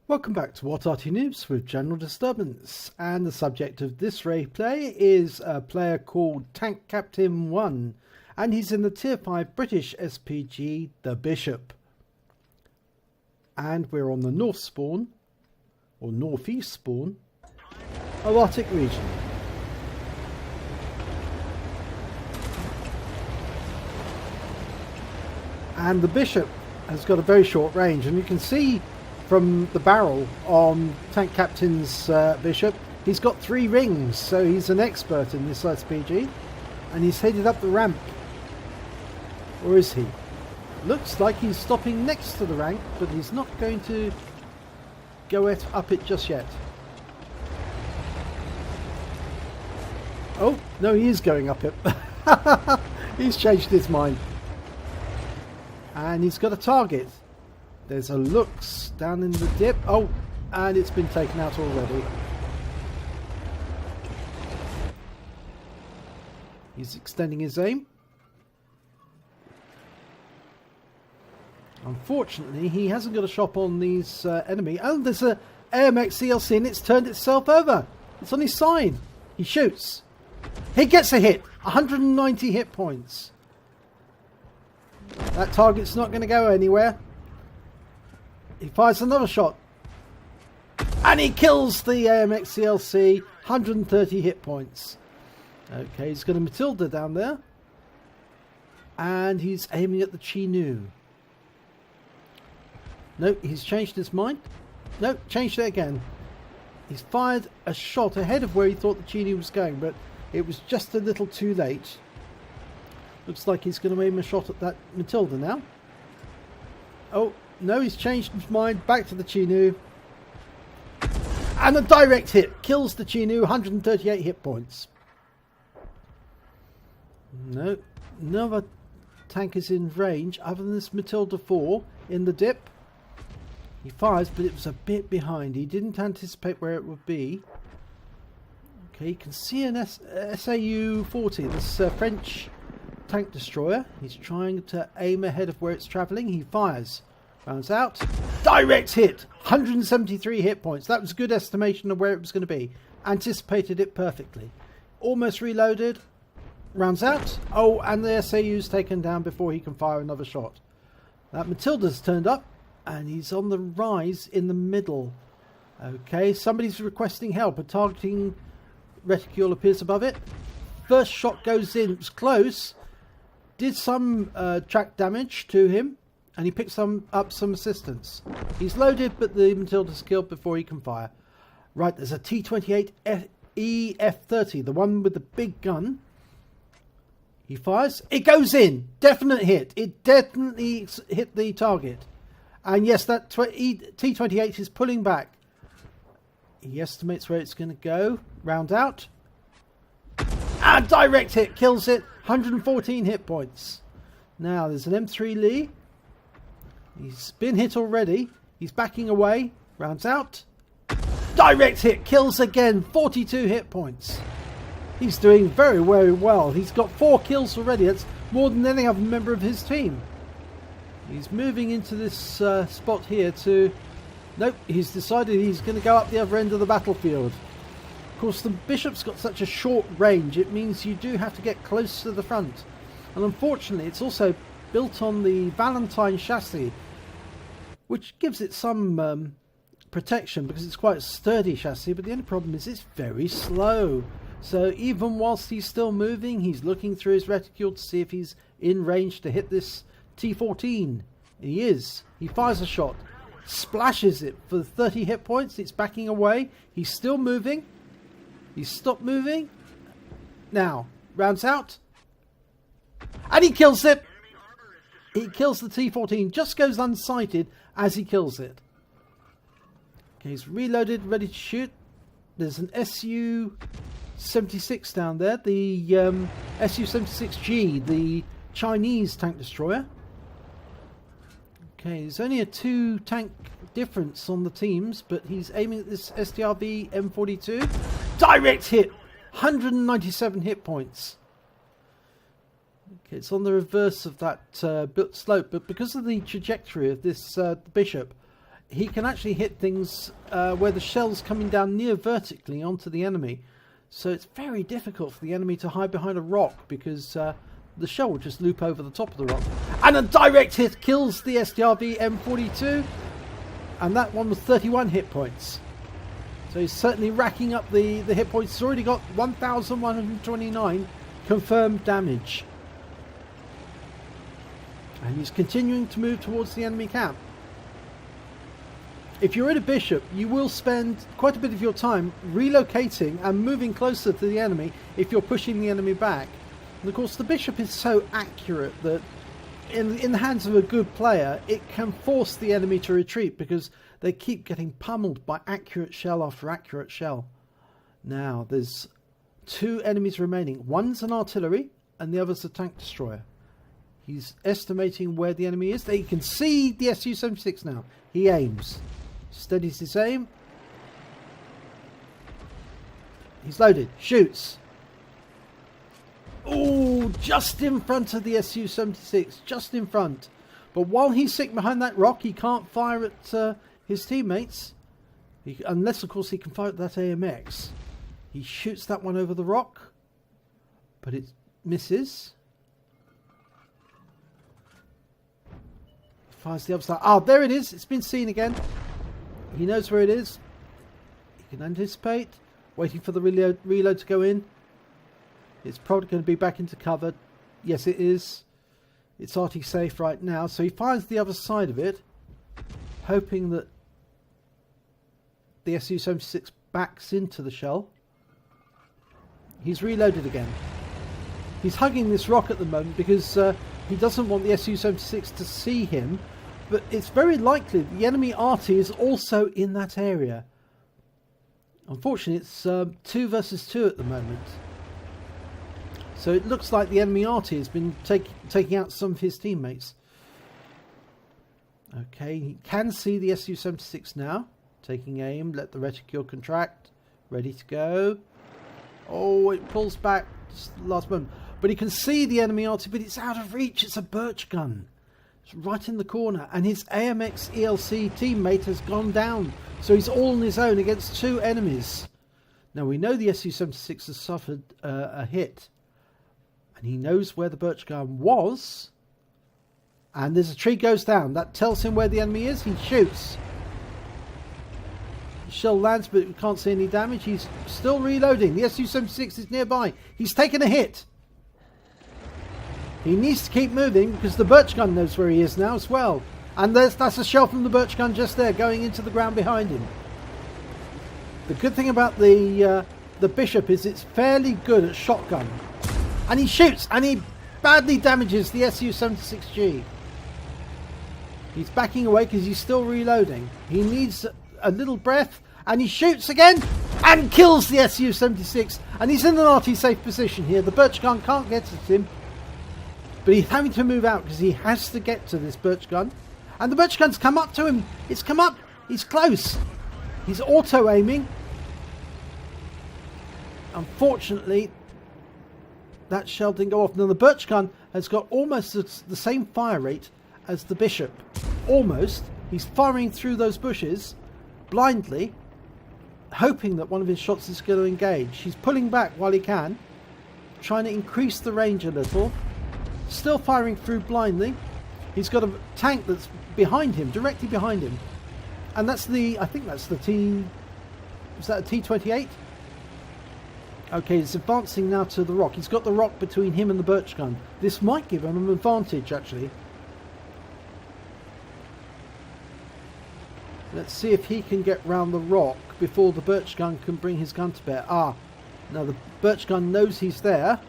Welcome back to What Arty Noobs with General Disturbance, and the subject of this replay is a player called Tank Captain 1, and he's in the Tier 5 British SPG, the Bishop. And we're on the north spawn, or northeast spawn, of Arctic region. And the Bishop has got a very short range, and you can see from the barrel on Tank Captain's Bishop, he's got 3 rings, so he's an expert in this SPG, and he's headed up the ramp. Or is he? Looks like he's stopping next to the rank, but he's not going to go up it just yet. Oh, no, he is going up it. He's changed his mind. And he's got a target. There's a Lux down in the dip. Oh, and it's been taken out already. He's extending his aim. Unfortunately, he hasn't got a shot on these enemy. Oh, there's a AMX CLC and it's turned itself over. It's on his side. He shoots. He gets a hit. 190 hit points. That target's not going to go anywhere. He fires another shot. And he kills the AMX CLC. 130 hit points. Okay, he's got a Matilda down there. And he's aiming at the Chinook. No, he's changed his mind. No, changed it again. He's fired a shot ahead of where he thought the Chinook was going, but it was just a little too late. Looks like he's going to aim a shot at that Matilda now. Oh, no, he's changed his mind. Back to the Chinook. And a direct hit. Kills the Chinook. 138 hit points. No, no other tank is in range other than this Matilda 4 in the dip. He fires, but it was a bit behind. He didn't anticipate where it would be. Okay, you can see an SAU-40, this French tank destroyer. He's trying to aim ahead of where it's travelling. He fires. Rounds out. Direct hit. 173 hit points. That was a good estimation of where it was going to be. Anticipated it perfectly. Almost reloaded. Rounds out. Oh, and the SAU's taken down before he can fire another shot. That Matilda's turned up. And he's on the rise in the middle. Okay, somebody's requesting help. A targeting reticule appears above it. First shot goes in. It was close. Did some track damage to him. And he picks up some assistance. He's loaded, but the Matilda's killed before he can fire. Right, there's a T-28 EF-30. The one with the big gun. He fires. It goes in. Definite hit. It definitely hit the target. And yes, that T-28 is pulling back. He estimates where it's going to go. Round out. And direct hit. Kills it. 114 hit points. Now, there's an M3 Lee. He's been hit already. He's backing away. Rounds out. Direct hit. Kills again. 42 hit points. He's doing very, very well. He's got 4 kills already. That's more than any other member of his team. He's moving into this spot here to... Nope, he's decided he's going to go up the other end of the battlefield. Of course, the Bishop's got such a short range, it means you do have to get close to the front. And unfortunately, it's also built on the Valentine chassis, which gives it some protection because it's quite a sturdy chassis, but the only problem is it's very slow. So even whilst he's still moving, he's looking through his reticule to see if he's in range to hit this T-14. He is. He fires a shot. Splashes it for 30 hit points. It's backing away. He's still moving. He's stopped moving. Now, rounds out. And he kills it. He kills the T-14. Just goes unsighted as he kills it. Okay, he's reloaded, ready to shoot. There's an SU-76 down there. The SU-76G, the Chinese tank destroyer. Okay, there's only a 2 tank difference on the teams, but he's aiming at this STRV M42. Direct hit! 197 hit points. Okay, it's on the reverse of that slope, but because of the trajectory of this Bishop, he can actually hit things where the shell's coming down near vertically onto the enemy. So it's very difficult for the enemy to hide behind a rock, because the shell will just loop over the top of the rock. And a direct hit kills the SDRV M42. And that one was 31 hit points. So he's certainly racking up the hit points. He's already got 1,129 confirmed damage. And he's continuing to move towards the enemy camp. If you're in a bishop, you will spend quite a bit of your time relocating and moving closer to the enemy if you're pushing the enemy back. And of course the bishop is so accurate that in the hands of a good player, it can force the enemy to retreat, because they keep getting pummeled by accurate shell after accurate shell. Now there's 2 enemies remaining. One's an artillery and the other's a tank destroyer. He's estimating where the enemy is. They can see the Su-76 now. He aims. Steadies his aim. He's loaded. Shoots. Oh, just in front of the Su-76. Just in front. But while he's sitting behind that rock, he can't fire at his teammates. Unless, of course, he can fire at that AMX. He shoots that one over the rock. But it misses. Fires the other side. Ah, there it is. It's been seen again. He knows where it is. He can anticipate. Waiting for the reload to go in. It's probably going to be back into cover. Yes, it is. It's Arty safe right now. So he fires the other side of it, hoping that the Su-76 backs into the shell. He's reloaded again. He's hugging this rock at the moment because he doesn't want the Su-76 to see him. But it's very likely the enemy Arty is also in that area. Unfortunately, it's 2 versus 2 at the moment. So it looks like the enemy Arty has been taking out some of his teammates. Okay, he can see the Su-76 now. Taking aim, let the reticule contract. Ready to go. Oh, it pulls back just the last moment. But he can see the enemy Arty, but it's out of reach. It's a birch gun. It's right in the corner. And his AMX ELC teammate has gone down. So he's all on his own against 2 enemies. Now we know the Su-76 has suffered a hit. And he knows where the birch gun was. And there's a tree goes down. That tells him where the enemy is. He shoots. The shell lands, but we can't see any damage. He's still reloading. The Su-76 is nearby. He's taken a hit. He needs to keep moving because the birch gun knows where he is now as well. And that's a shell from the birch gun just there going into the ground behind him. The good thing about the bishop is it's fairly good at shotgun. And he shoots, and he badly damages the Su-76G. He's backing away because he's still reloading. He needs a little breath, and he shoots again, and kills the Su-76. And he's in an Arty safe position here. The birch gun can't get at him. But he's having to move out because he has to get to this birch gun. And the birch gun's come up to him. It's come up. He's close. He's auto-aiming. Unfortunately, that shell didn't go off. Now the birch gun has got almost the same fire rate as the bishop. Almost. He's firing through those bushes blindly, hoping that one of his shots is going to engage. He's pulling back while he can, trying to increase the range a little. Still firing through blindly. He's got a tank that's behind him, directly behind him. And that's I think that's the is that a T-28? Okay, it's advancing now to the rock. He's got the rock between him and the birch gun. This might give him an advantage, actually. Let's see if he can get round the rock before the birch gun can bring his gun to bear. Ah, now the birch gun knows he's there.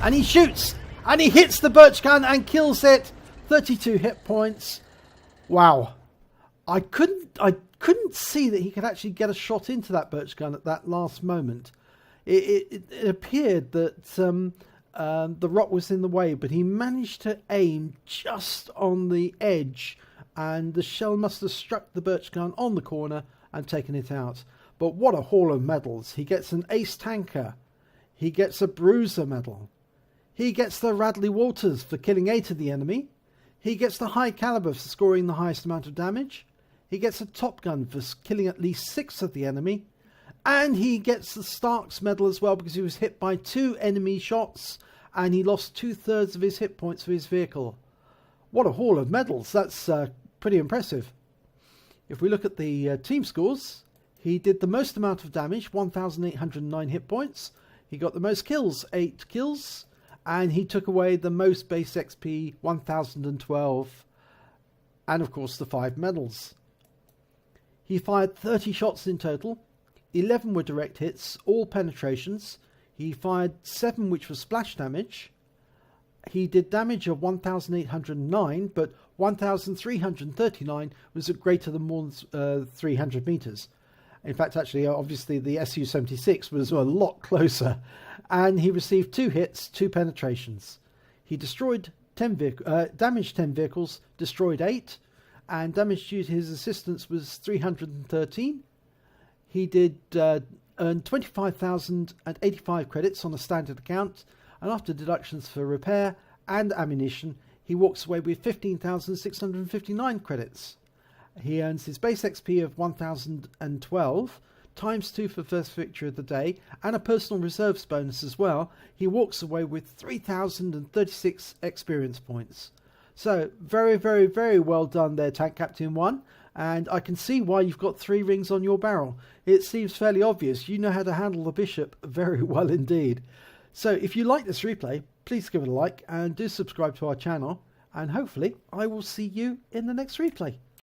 And he shoots! And he hits the birch gun and kills it! 32 hit points. Wow. I couldn't see that he could actually get a shot into that birch gun at that last moment. It appeared that the rock was in the way, but he managed to aim just on the edge, and the shell must have struck the birch gun on the corner and taken it out. But what a haul of medals. He gets an ace tanker. He gets a bruiser medal. He gets the Radley Walters for killing 8 of the enemy. He gets the high caliber for scoring the highest amount of damage. He gets a top gun for killing at least 6 of the enemy. And he gets the Stark's medal as well because he was hit by 2 enemy shots and he lost 2/3 of his hit points for his vehicle. What a haul of medals. That's pretty impressive. If we look at the team scores, he did the most amount of damage, 1,809 hit points. He got the most kills, 8 kills. And he took away the most base XP, 1,012. And of course the 5 medals. He fired 30 shots in total. 11 were direct hits, all penetrations. He fired 7 which was splash damage. He did damage of 1,809, but 1,339 was greater than more than 300 meters. In fact, actually, obviously, the Su-76 was a lot closer. And he received 2 hits, 2 penetrations. He destroyed damaged 10 vehicles, destroyed 8, and damage due to his assistance was 313. He did earn 25,085 credits on a standard account, and after deductions for repair and ammunition, he walks away with 15,659 credits. He earns his base XP of 1,012, times 2 for first victory of the day, and a personal reserves bonus as well. He walks away with 3,036 experience points. So, very, very, very well done there, Tank Captain 1. And I can see why you've got 3 rings on your barrel. It seems fairly obvious. You know how to handle the bishop very well indeed. So if you like this replay, please give it a like and do subscribe to our channel. And hopefully I will see you in the next replay.